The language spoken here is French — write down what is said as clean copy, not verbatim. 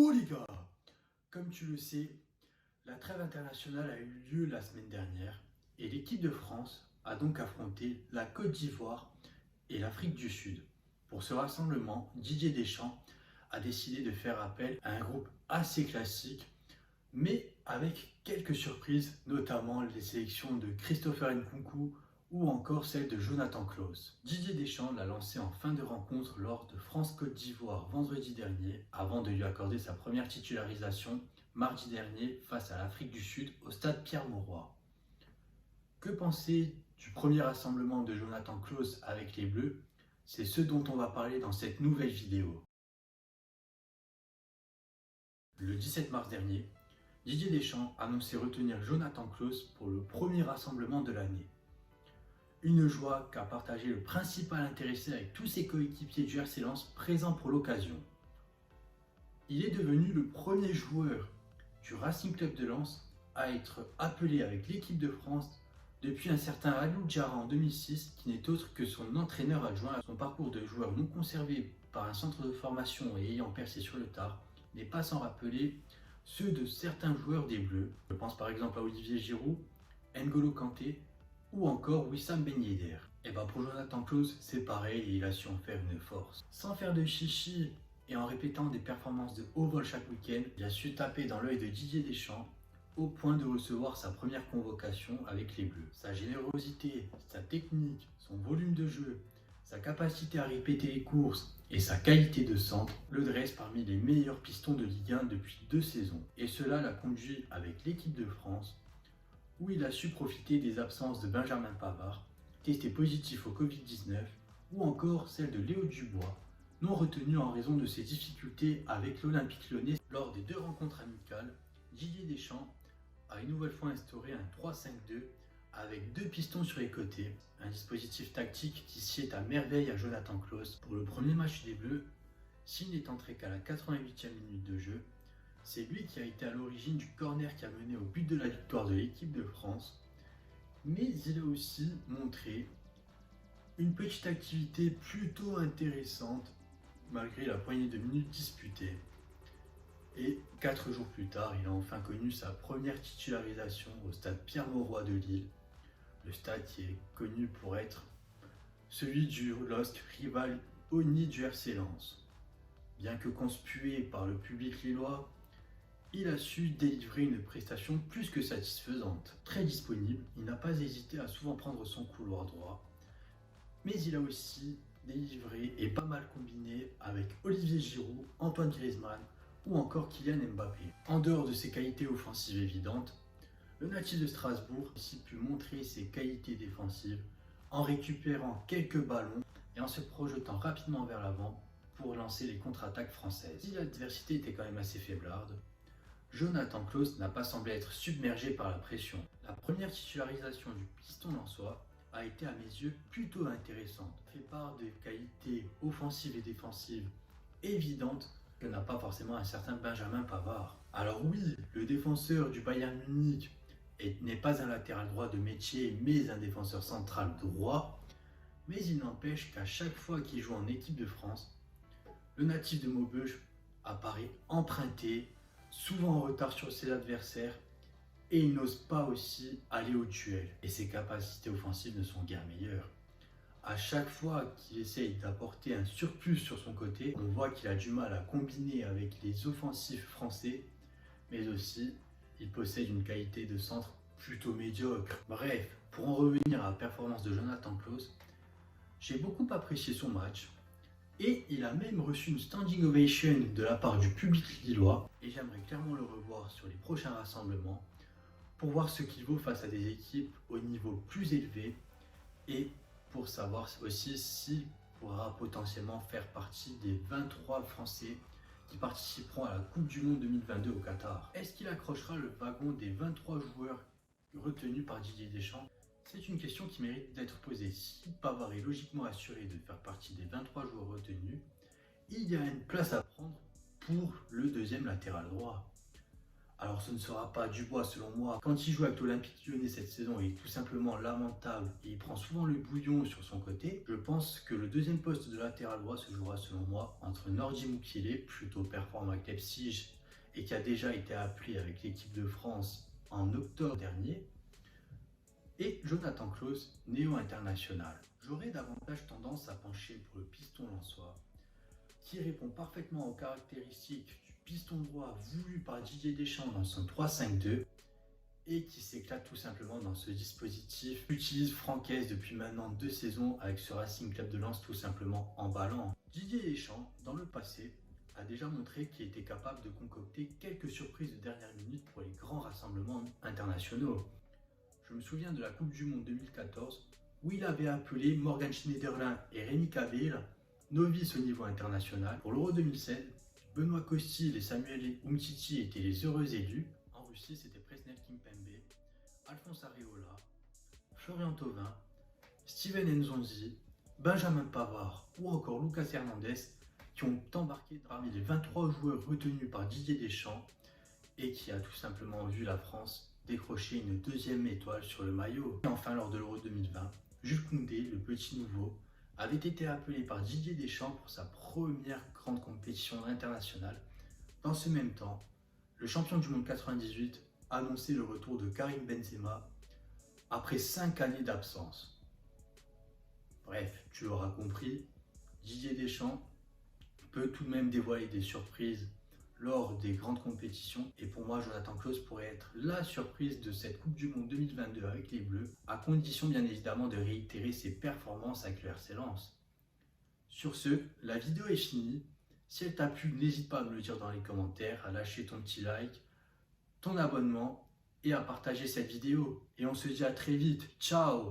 Oh les gars, comme tu le sais, la trêve internationale a eu lieu la semaine dernière et l'équipe de France a donc affronté la Côte d'Ivoire et l'Afrique du Sud. Pour ce rassemblement, Didier Deschamps a décidé de faire appel à un groupe assez classique, mais avec quelques surprises, notamment les sélections de Christopher Nkunku ou encore celle de Jonathan Klaus. Didier Deschamps l'a lancé en fin de rencontre lors de France-Côte d'Ivoire vendredi dernier, avant de lui accorder sa première titularisation mardi dernier face à l'Afrique du Sud au stade Pierre-Mauroy. Que penser du premier rassemblement de Jonathan Klaus avec les Bleus? C'est ce dont on va parler dans cette nouvelle vidéo. Le 17 mars dernier, Didier Deschamps annonçait retenir Jonathan Klaus pour le premier rassemblement de l'année. Une joie qu'a partagé le principal intéressé avec tous ses coéquipiers du RC Lens présents pour l'occasion. Il est devenu le premier joueur du Racing Club de Lens à être appelé avec l'équipe de France depuis un certain Aliou Diarra en 2006, qui n'est autre que son entraîneur adjoint. Son parcours de joueur non conservé par un centre de formation et ayant percé sur le tard n'est pas sans rappeler ceux de certains joueurs des Bleus. Je pense par exemple à Olivier Giroud, N'Golo Kanté ou encore Wissam Ben Yedder. Et pour Jonathan Klaus, c'est pareil et il a su en faire une force. Sans faire de chichi et en répétant des performances de haut vol chaque week-end, il a su taper dans l'œil de Didier Deschamps au point de recevoir sa première convocation avec les Bleus. Sa générosité, sa technique, son volume de jeu, sa capacité à répéter les courses et sa qualité de centre le dressent parmi les meilleurs pistons de Ligue 1 depuis 2 saisons. Et cela l'a conduit avec l'équipe de France, où il a su profiter des absences de Benjamin Pavard, testé positif au Covid-19, ou encore celle de Léo Dubois, non retenu en raison de ses difficultés avec l'Olympique Lyonnais. Lors des 2 rencontres amicales, Didier Deschamps a une nouvelle fois instauré un 3-5-2 avec 2 pistons sur les côtés, un dispositif tactique qui sied à merveille à Jonathan Klaus. Pour le premier match des Bleus, s'il n'est entré qu'à la 88e minute de jeu, c'est lui qui a été à l'origine du corner qui a mené au but de la victoire de l'équipe de France, mais il a aussi montré une petite activité plutôt intéressante malgré la poignée de minutes disputées. Et 4 jours plus tard, il a enfin connu sa première titularisation au stade Pierre-Mauroy de Lille, le stade qui est connu pour être celui du LOSC, rival ONI du RC Lens. Bien que conspué par le public lillois, il a su délivrer une prestation plus que satisfaisante. Très disponible, il n'a pas hésité à souvent prendre son couloir droit, mais il a aussi délivré et pas mal combiné avec Olivier Giroud, Antoine Griezmann ou encore Kylian Mbappé. En dehors de ses qualités offensives évidentes, le natif de Strasbourg a aussi pu montrer ses qualités défensives en récupérant quelques ballons et en se projetant rapidement vers l'avant pour lancer les contre-attaques françaises. Si l'adversité était quand même assez faiblarde, Jonathan Klaus n'a pas semblé être submergé par la pression. La première titularisation du piston lensois a été à mes yeux plutôt intéressante. Il fait part de qualités offensives et défensives évidentes que n'a pas forcément un certain Benjamin Pavard. Alors oui, le défenseur du Bayern Munich n'est pas un latéral droit de métier, mais un défenseur central droit. Mais il n'empêche qu'à chaque fois qu'il joue en équipe de France, le natif de Maubeuge apparaît emprunté, souvent en retard sur ses adversaires, et il n'ose pas aussi aller au duel. Et ses capacités offensives ne sont guère meilleures. À chaque fois qu'il essaye d'apporter un surplus sur son côté, on voit qu'il a du mal à combiner avec les offensifs français, mais aussi il possède une qualité de centre plutôt médiocre. Bref, pour en revenir à la performance de Jonathan Klaus, j'ai beaucoup apprécié son match, et il a même reçu une standing ovation de la part du public lillois, et j'aimerais clairement le revoir sur les prochains rassemblements pour voir ce qu'il vaut face à des équipes au niveau plus élevé et pour savoir aussi s'il pourra potentiellement faire partie des 23 Français qui participeront à la Coupe du Monde 2022 au Qatar. Est-ce qu'il accrochera le wagon des 23 joueurs retenus par Didier Deschamps? C'est une question qui mérite d'être posée. Si Pavard est logiquement assuré de faire partie des 23 joueurs retenus, il y a une place à prendre pour le deuxième latéral droit. Alors ce ne sera pas Dubois selon moi. Quand il joue avec l'Olympique Lyonnais cette saison, il est tout simplement lamentable et il prend souvent le bouillon sur son côté. Je pense que le deuxième poste de latéral droit se jouera selon moi entre Nordi Mukiele, plutôt performant avec Leipzig et qui a déjà été appelé avec l'équipe de France en octobre dernier, et Jonathan Klaus, néo-international. J'aurais davantage tendance à pencher pour le piston lensois, qui répond parfaitement aux caractéristiques du piston droit voulu par Didier Deschamps dans son 3-5-2 et qui s'éclate tout simplement dans ce dispositif qu'utilise Francaise depuis maintenant 2 saisons avec ce Racing Club de Lens tout simplement emballant. Didier Deschamps, dans le passé, a déjà montré qu'il était capable de concocter quelques surprises de dernière minute pour les grands rassemblements internationaux. Je me souviens de la Coupe du Monde 2014 où il avait appelé Morgan Schneiderlin et Rémi Cavil, novices au niveau international. Pour l'Euro 2016, Benoît Costil et Samuel Umtiti étaient les heureux élus. En Russie, c'était Presnel Kimpembe, Alphonse Areola, Florian Thauvin, Steven Nzonzi, Benjamin Pavard ou encore Lucas Hernandez qui ont embarqué parmi les 23 joueurs retenus par Didier Deschamps et qui a tout simplement vu la France décrocher une deuxième étoile sur le maillot. Et enfin, lors de l'Euro 2020, Jules Koundé, le petit nouveau, avait été appelé par Didier Deschamps pour sa première grande compétition internationale. Dans ce même temps, le champion du monde 98 annonçait le retour de Karim Benzema après 5 années d'absence. Bref, tu l'auras compris, Didier Deschamps peut tout de même dévoiler des surprises lors des grandes compétitions. Et pour moi, Jonathan Klaus pourrait être la surprise de cette Coupe du Monde 2022 avec les Bleus, à condition bien évidemment de réitérer ses performances avec le RC Lens. Sur ce, la vidéo est finie. Si elle t'a plu, n'hésite pas à me le dire dans les commentaires, à lâcher ton petit like, ton abonnement et à partager cette vidéo. Et on se dit à très vite. Ciao!